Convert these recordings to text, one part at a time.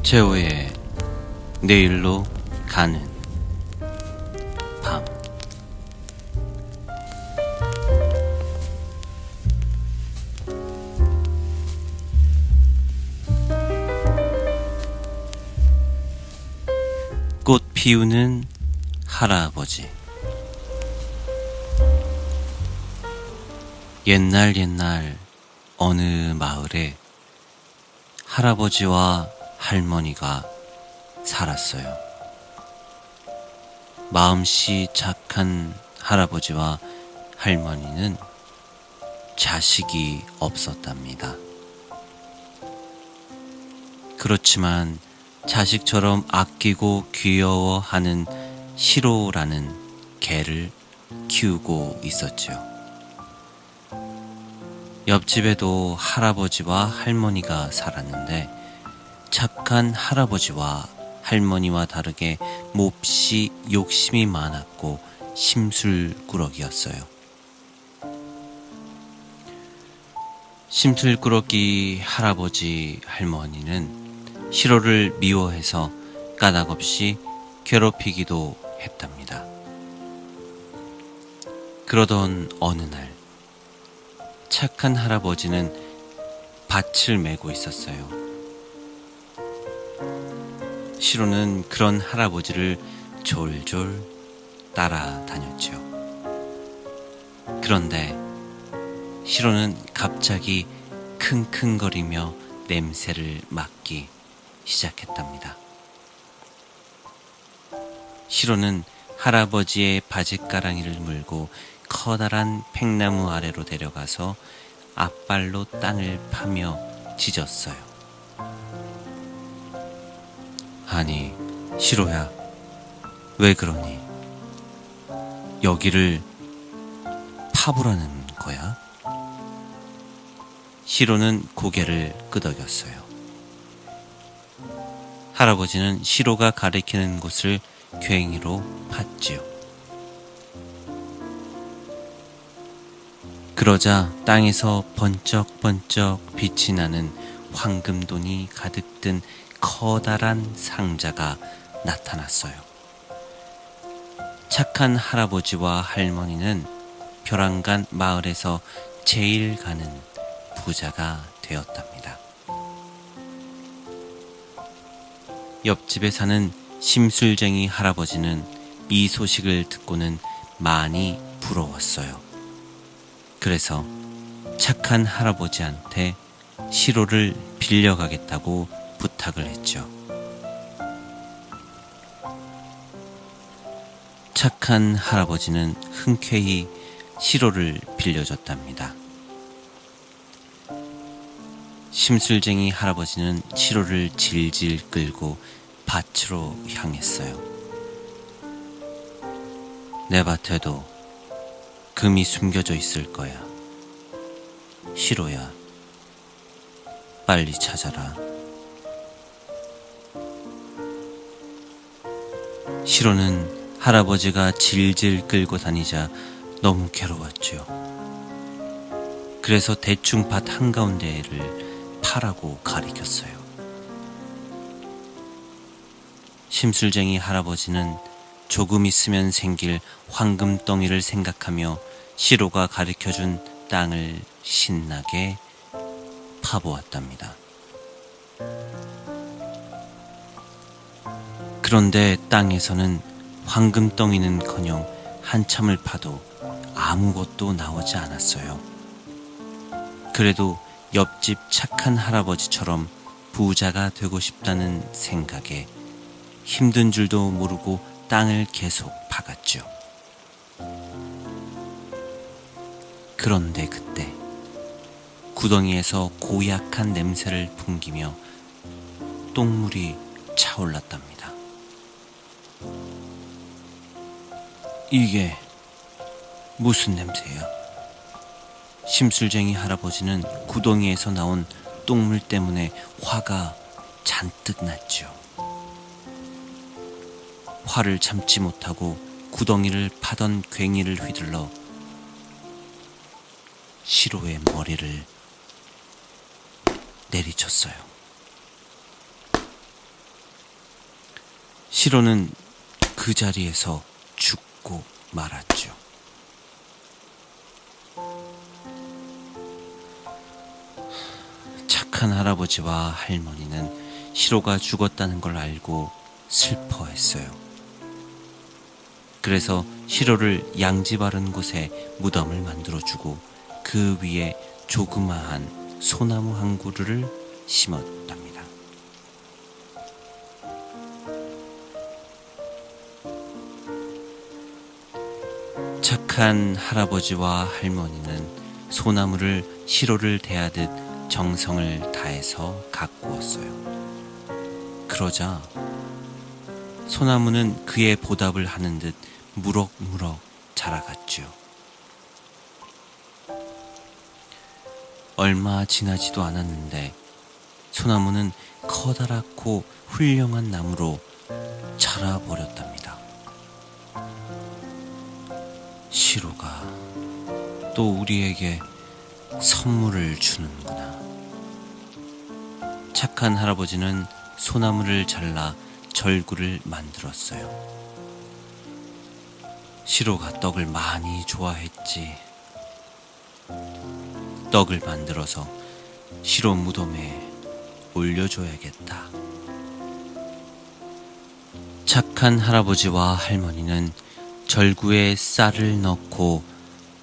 최후의 내일로 가는 밤. 꽃 피우는 할아버지. 옛날 어느 마을에 할아버지와 할머니가 살았어요. 마음씨 착한 할아버지와 할머니는 자식이 없었답니다. 그렇지만 자식처럼 아끼고 귀여워하는 시로라는 개를 키우고 있었지요. 옆집에도 할아버지와 할머니가 살았는데 착한 할아버지와 할머니와 다르게 몹시 욕심이 많았고 심술꾸러기였어요. 심술꾸러기 할아버지 할머니는 시로를 미워해서 까닭없이 괴롭히기도 했답니다. 그러던 어느 날 착한 할아버지는 밭을 메고 있었어요. 시로는 그런 할아버지를 졸졸 따라다녔죠. 그런데 시로는 갑자기 킁킁거리며 냄새를 맡기 시작했답니다. 시로는 할아버지의 바짓가랑이를 물고 커다란 팽나무 아래로 데려가서 앞발로 땅을 파며 짖었어요. 아니, 시로야, 왜 그러니? 여기를 파보라는 거야? 시로는 고개를 끄덕였어요. 할아버지는 시로가 가리키는 곳을 괭이로 팠지요. 그러자 땅에서 번쩍번쩍 빛이 나는 황금돈이 가득 든 커다란 상자가 나타났어요. 착한 할아버지와 할머니는 벼랑간 마을에서 제일 가는 부자가 되었답니다. 옆집에 사는 심술쟁이 할아버지는 이 소식을 듣고는 많이 부러웠어요. 그래서 착한 할아버지한테 시로를 빌려가겠다고 부탁을 했죠. 착한 할아버지는 흔쾌히 시로를 빌려줬답니다. 심술쟁이 할아버지는 시로를 질질 끌고 밭으로 향했어요. 내 밭에도 금이 숨겨져 있을 거야. 시로야, 빨리 찾아라. 시로는 할아버지가 질질 끌고 다니자 너무 괴로웠죠. 그래서 대충 밭 한가운데를 파라고 가리켰어요. 심술쟁이 할아버지는 조금 있으면 생길 황금덩이를 생각하며 시로가 가리켜준 땅을 신나게 파보았답니다. 그런데 땅에서는 황금덩이는커녕 한참을 파도 아무것도 나오지 않았어요. 그래도 옆집 착한 할아버지처럼 부자가 되고 싶다는 생각에 힘든 줄도 모르고 땅을 계속 파갔죠. 그런데 그때 구덩이에서 고약한 냄새를 풍기며 똥물이 차올랐답니다. 이게 무슨 냄새야? 심술쟁이 할아버지는 구덩이에서 나온 똥물 때문에 화가 잔뜩 났죠. 화를 참지 못하고 구덩이를 파던 괭이를 휘둘러 시로의 머리를 내리쳤어요. 시로는 그 자리에서 죽고 말았죠. 착한 할아버지와 할머니는 시로가 죽었다는 걸 알고 슬퍼했어요. 그래서 시로를 양지 바른 곳에 무덤을 만들어주고 그 위에 조그마한 소나무 한 그루를 심었답니다. 착한 할아버지와 할머니는 소나무를 시로를 대하듯 정성을 다해서 가꾸었어요. 그러자 소나무는 그의 보답을 하는 듯 무럭무럭 자라갔죠. 얼마 지나지도 않았는데 소나무는 커다랗고 훌륭한 나무로 자라버렸답니다. 시로가 또 우리에게 선물을 주는구나. 착한 할아버지는 소나무를 잘라 절구를 만들었어요. 시로가 떡을 많이 좋아했지. 떡을 만들어서 시로 무덤에 올려줘야겠다. 착한 할아버지와 할머니는 절구에 쌀을 넣고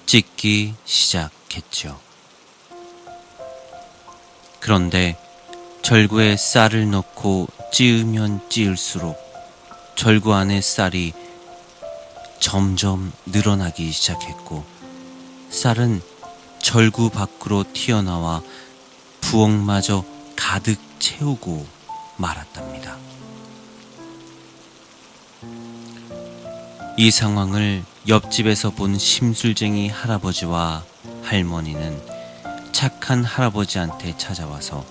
찢기 시작했죠. 그런데 절구에 쌀을 넣고 찌으면 찌을수록 절구 안의 쌀이 점점 늘어나기 시작했고 쌀은 절구 밖으로 튀어나와 부엌마저 가득 채우고 말았답니다. 이 상황을 옆집에서 본 심술쟁이 할아버지와 할머니는 착한 할아버지한테 찾아와서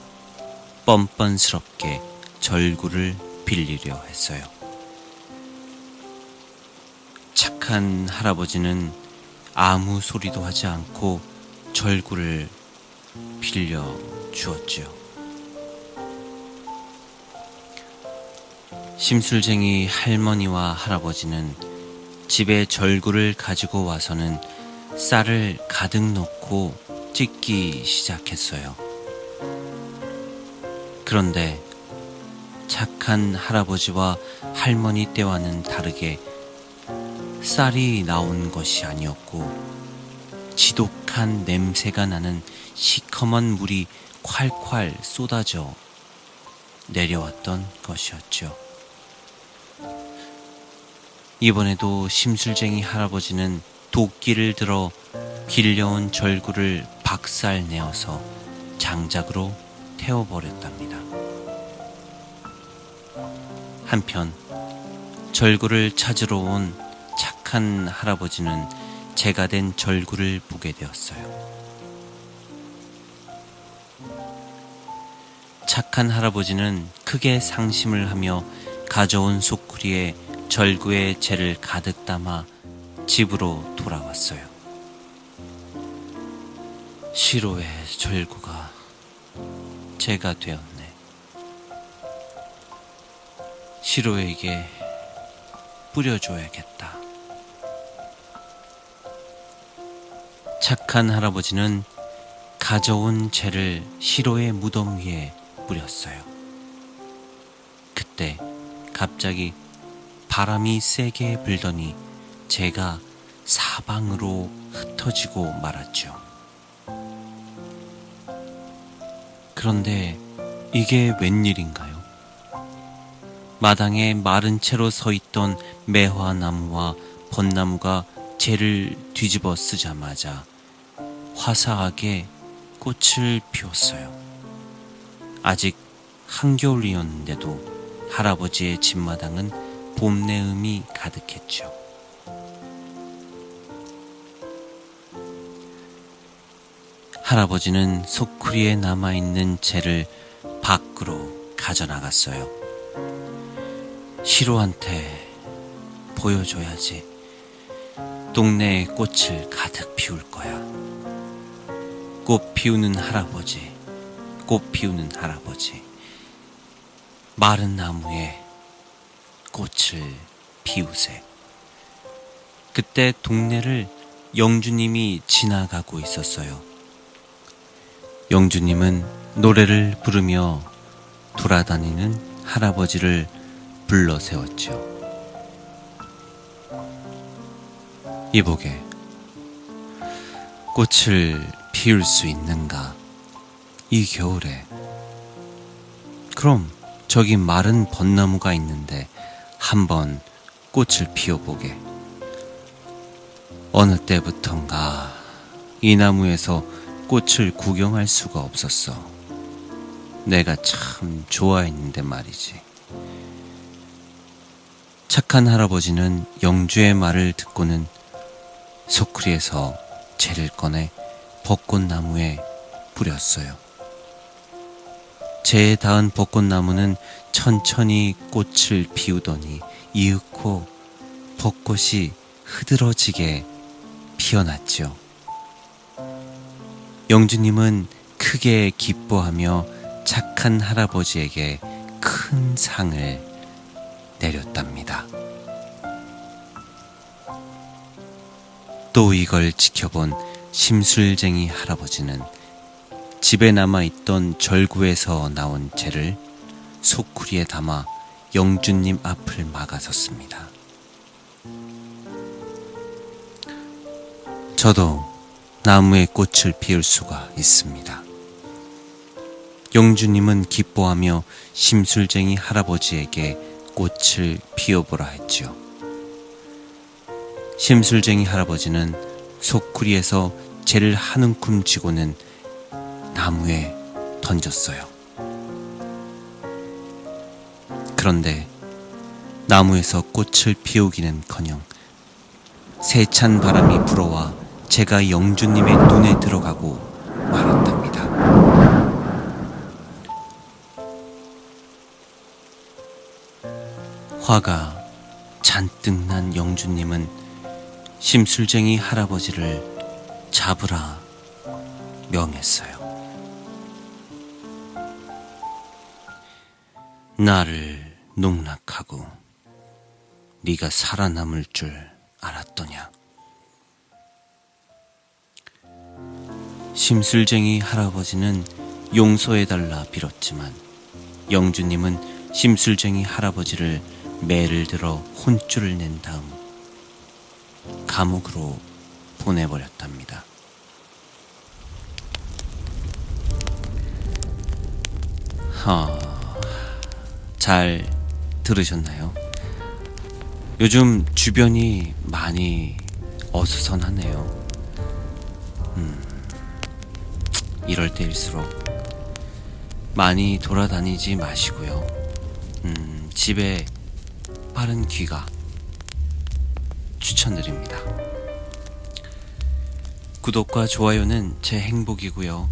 뻔뻔스럽게 절구를 빌리려 했어요. 착한 할아버지는 아무 소리도 하지 않고 절구를 빌려 주었지요. 심술쟁이 할머니와 할아버지는 집에 절구를 가지고 와서는 쌀을 가득 넣고 찢기 시작했어요. 그런데 착한 할아버지와 할머니 때와는 다르게 쌀이 나온 것이 아니었고 지독한 냄새가 나는 시커먼 물이 콸콸 쏟아져 내려왔던 것이었죠. 이번에도 심술쟁이 할아버지는 도끼를 들어 빌려온 절구를 박살 내어서 장작으로 태워버렸답니다. 한편 절구를 찾으러 온 착한 할아버지는 재가 된 절구를 보게 되었어요. 착한 할아버지는 크게 상심을 하며 가져온 소쿠리에 절구에 재를 가득 담아 집으로 돌아왔어요. 시로의 절구가 재가 되었네. 시로에게 뿌려줘야겠다. 착한 할아버지는 가져온 재를 시로의 무덤 위에 뿌렸어요. 그때 갑자기 바람이 세게 불더니 재가 사방으로 흩어지고 말았죠. 그런데 이게 웬일인가요? 마당에 마른 채로 서 있던 매화나무와 벚나무가 재를 뒤집어 쓰자마자 화사하게 꽃을 피웠어요. 아직 한겨울이었는데도 할아버지의 집마당은 봄내음이 가득했죠. 할아버지는 소쿠리에 남아있는 재를 밖으로 가져나갔어요. 시로한테 보여줘야지. 동네에 꽃을 가득 피울 거야. 꽃 피우는 할아버지, 꽃 피우는 할아버지. 마른 나무에 꽃을 피우세. 그때 동네를 영주님이 지나가고 있었어요. 영주님은 노래를 부르며 돌아다니는 할아버지를 불러 세웠죠. 이보게, 꽃을 피울 수 있는가? 이 겨울에. 그럼 저기 마른 벚나무가 있는데 한번 꽃을 피워보게. 어느 때부턴가 이 나무에서 꽃을 구경할 수가 없었어. 내가 참 좋아했는데 말이지. 착한 할아버지는 영주의 말을 듣고는 소쿠리에서 재를 꺼내 벚꽃나무에 뿌렸어요. 재에 닿은 벚꽃나무는 천천히 꽃을 피우더니 이윽고 벚꽃이 흐드러지게 피어났죠. 영주님은 크게 기뻐하며 착한 할아버지에게 큰 상을 내렸답니다. 또 이걸 지켜본 심술쟁이 할아버지는 집에 남아있던 절구에서 나온 재를 소쿠리에 담아 영주님 앞을 막아섰습니다. 저도 나무에 꽃을 피울 수가 있습니다. 영주님은 기뻐하며 심술쟁이 할아버지에게 꽃을 피워보라 했지요. 심술쟁이 할아버지는 소쿠리에서 재를 한 움큼 쥐고는 나무에 던졌어요. 그런데 나무에서 꽃을 피우기는커녕 세찬 바람이 불어와 재가 영주님의 눈에 들어가고 말았답니다. 화가 잔뜩 난 영주님은 심술쟁이 할아버지를 잡으라 명했어요. 나를 농락하고 네가 살아남을 줄 알았더냐. 심술쟁이 할아버지는 용서해달라 빌었지만 영주님은 심술쟁이 할아버지를 매를 들어 혼쭐을 낸 다음 감옥으로 보내버렸답니다. 잘 들으셨나요? 요즘 주변이 많이 어수선하네요. 이럴 때일수록 많이 돌아다니지 마시고요. 집에 빠른 귀가 추천드립니다. 구독과 좋아요는 제 행복이고요.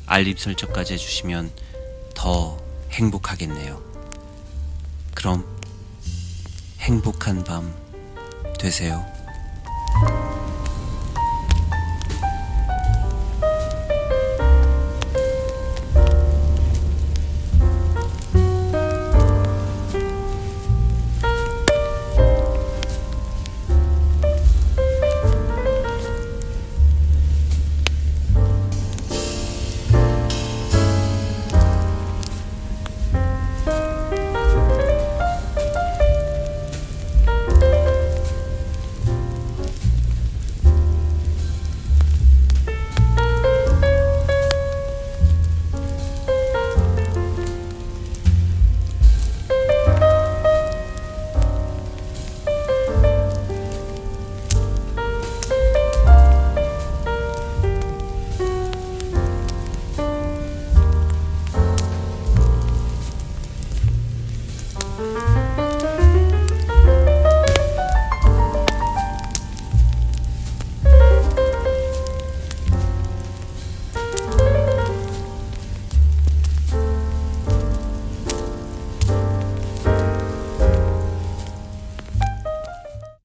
알림 설정까지 해주시면 더 행복하겠네요. 그럼 행복한 밤 되세요.